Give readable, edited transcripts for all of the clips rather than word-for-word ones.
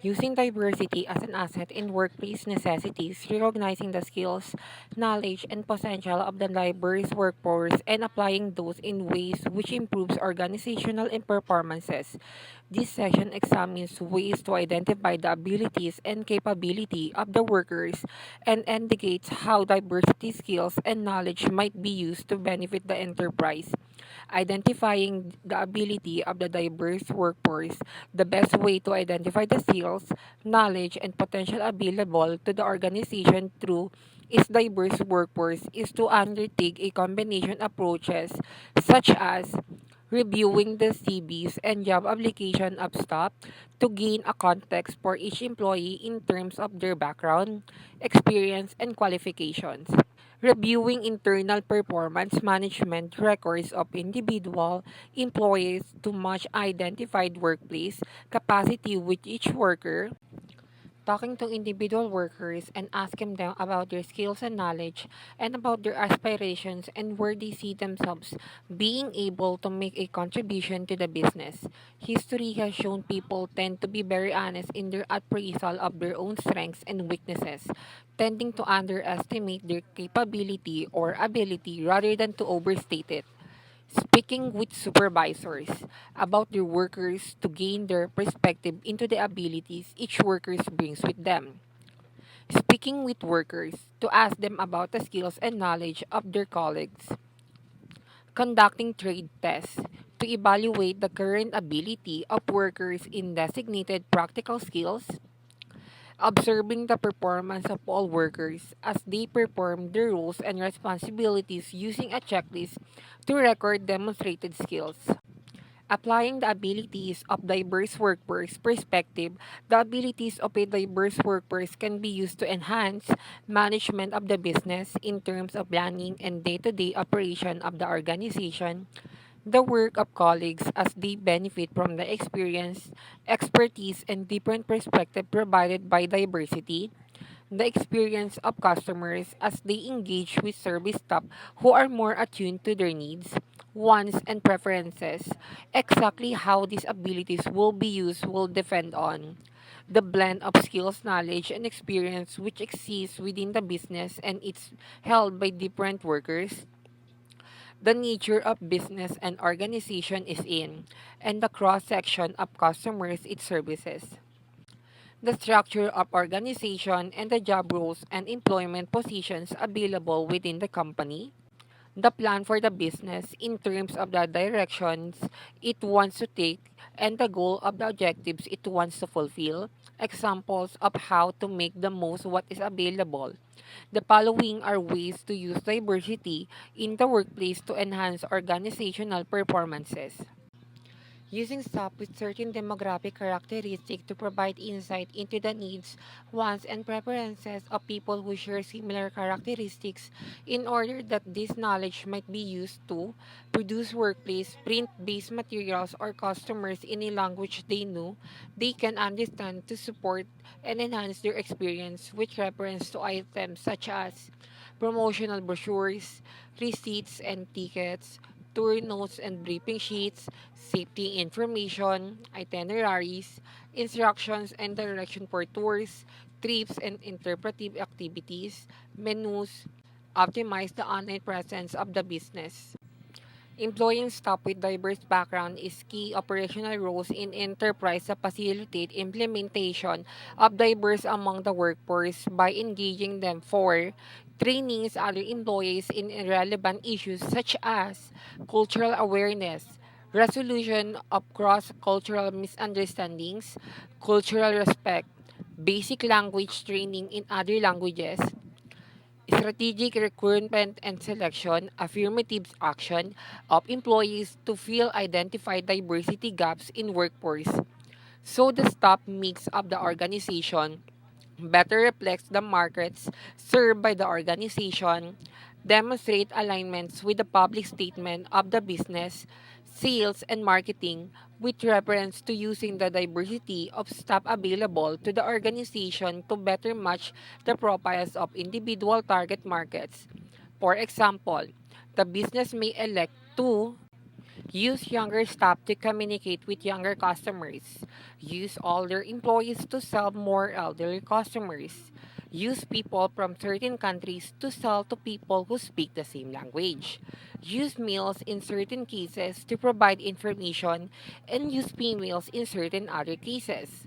Using diversity as an asset in workplace necessities, recognizing the skills, knowledge, and potential of the diverse workforce and applying those in ways which improves organizational and performances. This section examines ways to identify the abilities and capability of the workers and indicates how diversity skills and knowledge might be used to benefit the enterprise. Identifying the ability of the diverse workforce, the best way to identify the skills, knowledge, and potential available to the organization through its diverse workforce is to undertake a combination approaches such as reviewing the CVs and job application of staff to gain a context for each employee in terms of their background, experience, and qualifications. Reviewing internal performance management records of individual employees to match identified workplace capacity with each worker, talking to individual workers and asking them about their skills and knowledge and about their aspirations and where they see themselves being able to make a contribution to the business. History has shown people tend to be very honest in their appraisal of their own strengths and weaknesses, tending to underestimate their capability or ability rather than to overstate it. Speaking with supervisors about their workers to gain their perspective into the abilities each worker brings with them. Speaking with workers to ask them about the skills and knowledge of their colleagues. Conducting trade tests to evaluate the current ability of workers in designated practical skills. Observing the performance of all workers as they perform their roles and responsibilities using a checklist to record demonstrated skills. Applying the abilities of diverse workforce perspective, the abilities of a diverse workforce can be used to enhance management of the business in terms of planning and day-to-day operation of the organization, the work of colleagues as they benefit from the experience, expertise, and different perspective provided by diversity, the experience of customers as they engage with service staff who are more attuned to their needs, wants, and preferences. Exactly how these abilities will be used will depend on the blend of skills, knowledge, and experience which exists within the business and it's held by different workers, the nature of business and organization is in, and the cross section of customers it services, the structure of organization and the job roles and employment positions available within the company, the plan for the business in terms of the directions it wants to take and the goal of the objectives it wants to fulfill, examples of how to make the most what is available. The following are ways to use diversity in the workplace to enhance organizational performances. Using staff with certain demographic characteristics to provide insight into the needs, wants, and preferences of people who share similar characteristics in order that this knowledge might be used to produce workplace print-based materials or customers in a language they know they can understand to support and enhance their experience with reference to items such as promotional brochures, receipts and tickets, tour notes and briefing sheets, safety information, itineraries, instructions and direction for tours, trips and interpretive activities, menus, optimize the online presence of the business. Employing staff with diverse background is key operational roles in enterprise to facilitate implementation of diverse among the workforce by engaging them for trainings other employees in relevant issues such as cultural awareness, resolution of cross-cultural misunderstandings, cultural respect, basic language training in other languages, strategic recruitment and selection, affirmative action of employees to fill identified diversity gaps in workforce. So the staff mix of the organization better reflects the markets served by the organization, demonstrate alignments with the public statement of the business, sales, and marketing with reference to using the diversity of staff available to the organization to better match the profiles of individual target markets. For example, the business may elect to Use younger staff to communicate with younger customers. Use older employees to sell more elderly customers. Use people from certain countries to sell to people who speak the same language. Use meals in certain cases to provide information and use pinwheels in certain other cases.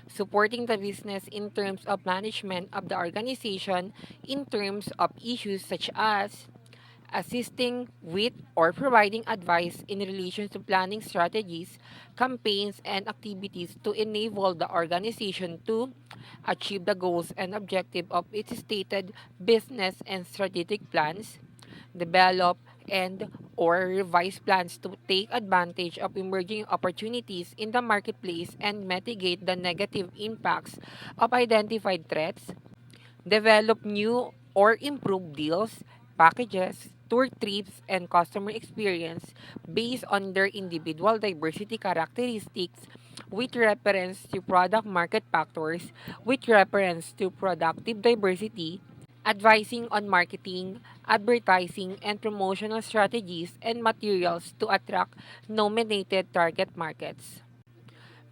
Supporting the business in terms of management of the organization in terms of issues such as assisting with or providing advice in relation to planning strategies, campaigns, and activities to enable the organization to achieve the goals and objective of its stated business and strategic plans, develop and or revise plans to take advantage of emerging opportunities in the marketplace and mitigate the negative impacts of identified threats, develop new or improve deals, packages, tour trips, and customer experience based on their individual diversity characteristics with reference to product market factors, with reference to productive diversity, advising on marketing, advertising, and promotional strategies and materials to attract nominated target markets.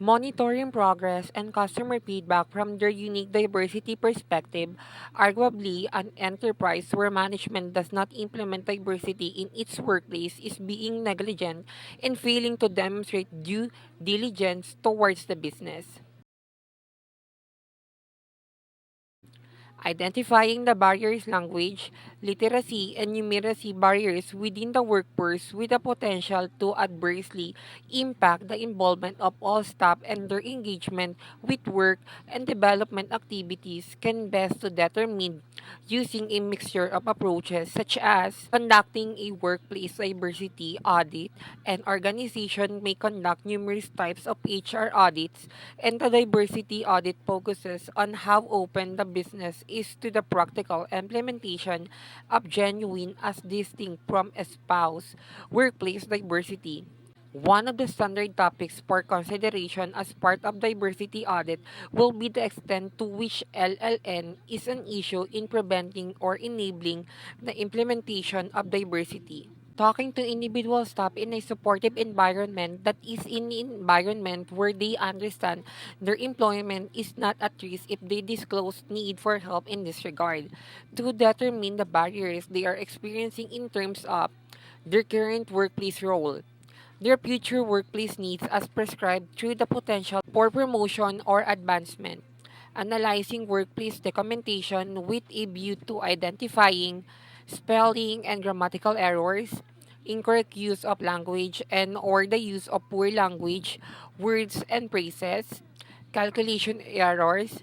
Monitoring progress and customer feedback from their unique diversity perspective, arguably an enterprise where management does not implement diversity in its workplace is being negligent and failing to demonstrate due diligence towards the business. Identifying the barriers language, literacy, and numeracy barriers within the workforce with the potential to adversely impact the involvement of all staff and their engagement with work and development activities can best to determine using a mixture of approaches such as conducting a workplace diversity audit. An organization may conduct numerous types of HR audits, and the diversity audit focuses on how open the business is to the practical implementation of genuine as distinct from espoused workplace diversity. One of the standard topics for consideration as part of diversity audit will be the extent to which LLN is an issue in preventing or enabling the implementation of diversity. Talking to individual staff in a supportive environment that is in an environment where they understand their employment is not at risk if they disclose need for help in this regard. To determine the barriers they are experiencing in terms of their current workplace role, their future workplace needs as prescribed through the potential for promotion or advancement, analyzing workplace documentation with a view to identifying spelling and grammatical errors, incorrect use of language and or the use of poor language, words and phrases, calculation errors,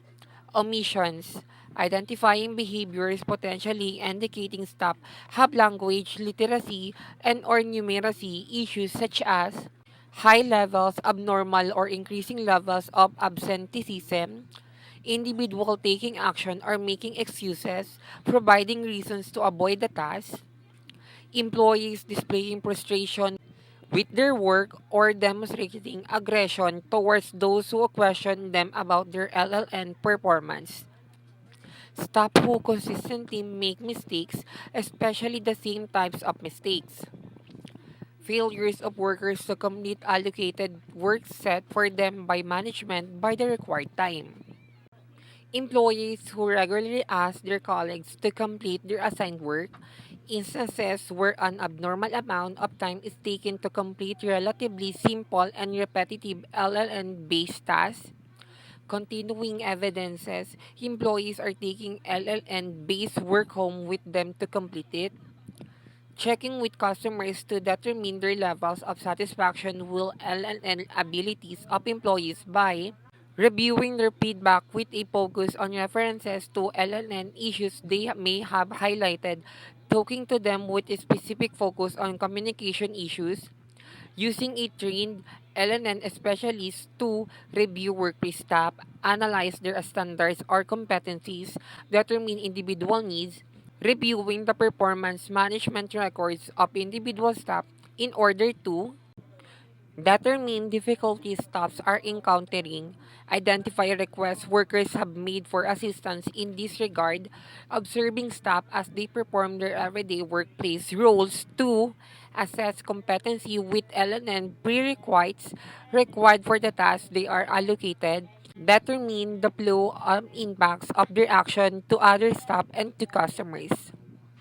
omissions, identifying behaviors potentially indicating staff have language literacy and or numeracy issues such as high levels, abnormal or increasing levels of absenteeism, individual taking action or making excuses, providing reasons to avoid the task, employees displaying frustration with their work or demonstrating aggression towards those who question them about their LLN performance. Staff who consistently make mistakes, especially the same types of mistakes. Failures of workers to complete allocated work set for them by management by the required time. Employees who regularly ask their colleagues to complete their assigned work, instances where an abnormal amount of time is taken to complete relatively simple and repetitive LLN based tasks, continuing evidences employees are taking LLN based work home with them to complete it, checking with customers to determine their levels of satisfaction with LLN abilities of employees by reviewing their feedback with a focus on references to LLN issues they may have highlighted, talking to them with a specific focus on communication issues, using a trained LNN specialist to review workplace staff, analyze their standards or competencies, determine individual needs, reviewing the performance management records of individual staff in order to determine difficulties staffs are encountering, identify requests workers have made for assistance in this regard, observing staff as they perform their everyday workplace roles. 2. Assess competency with L&N prerequisites required for the tasks they are allocated. Determine the flow impacts of their action to other staff and to customers.